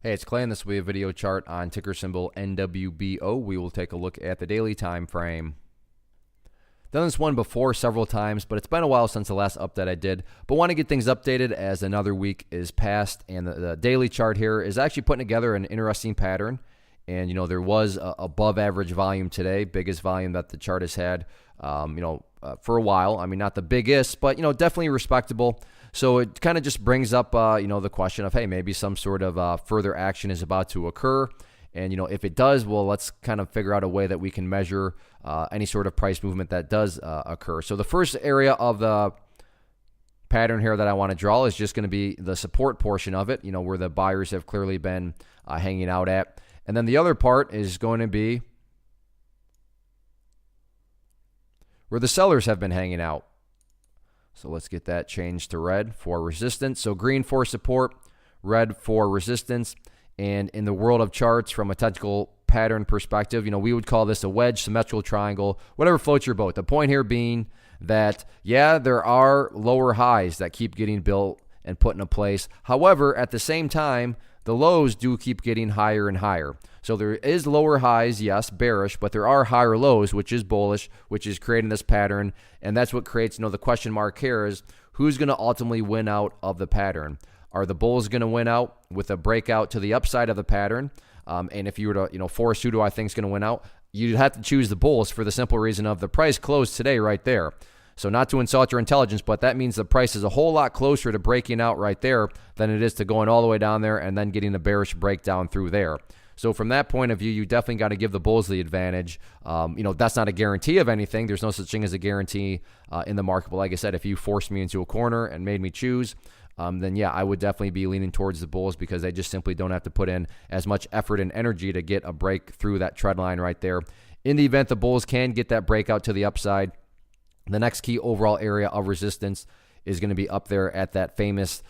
Hey, it's Clay, and this will be a video chart on ticker symbol NWBO. We will take a look at the daily time frame. Done this one before several times, but it's been a while since the last update I did. But want to get things updated as another week is passed, and the daily chart here is actually putting together an interesting pattern. And there was above average volume today, biggest volume that the chart has had, for a while. I mean, not the biggest, but definitely respectable. So it kind of just brings up, the question of, hey, maybe some sort of further action is about to occur. And, if it does, well, let's kind of figure out a way that we can measure any sort of price movement that does occur. So the first area of the pattern here that I want to draw is just going to be the support portion of it, where the buyers have clearly been hanging out at. And then the other part is going to be where the sellers have been hanging out. So let's get that changed to red for resistance. So green for support, red for resistance. And in the world of charts, from a technical pattern perspective, we would call this a wedge, symmetrical triangle, whatever floats your boat. The point here being that, yeah, there are lower highs that keep getting built and put into place. However, at the same time, the lows do keep getting higher and higher. So there is lower highs, yes, bearish, but there are higher lows, which is bullish, which is creating this pattern. And that's what creates, the question mark here is who's going to ultimately win out of the pattern? Are the bulls going to win out with a breakout to the upside of the pattern? And if you were to, force who do I think is going to win out, you'd have to choose the bulls for the simple reason of the price closed today right there. So not to insult your intelligence, but that means the price is a whole lot closer to breaking out right there than it is to going all the way down there and then getting a bearish breakdown through there. So from that point of view, you definitely got to give the bulls the advantage. That's not a guarantee of anything. There's no such thing as a guarantee in the market. But like I said, if you forced me into a corner and made me choose, then yeah, I would definitely be leaning towards the bulls because they just simply don't have to put in as much effort and energy to get a break through that trend line right there. In the event the bulls can get that breakout to the upside, the next key overall area of resistance is going to be up there at that famous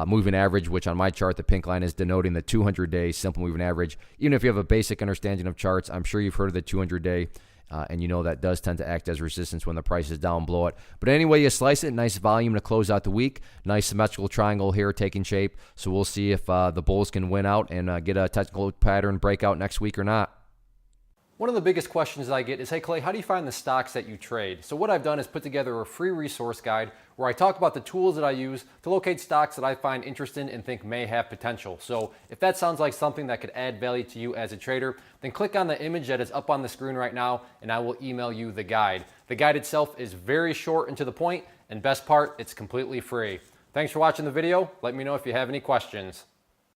moving average, which on my chart, the pink line is denoting the 200-day simple moving average. Even if you have a basic understanding of charts, I'm sure you've heard of the 200-day, and that does tend to act as resistance when the price is down below it. But anyway, you slice it, nice volume to close out the week. Nice symmetrical triangle here taking shape. So we'll see if the bulls can win out and get a technical pattern breakout next week or not. One of the biggest questions I get is, hey Clay, how do you find the stocks that you trade? So what I've done is put together a free resource guide where I talk about the tools that I use to locate stocks that I find interesting and think may have potential. So if that sounds like something that could add value to you as a trader, then click on the image that is up on the screen right now and I will email you the guide. The guide itself is very short and to the point, and best part, it's completely free. Thanks for watching the video. Let me know if you have any questions.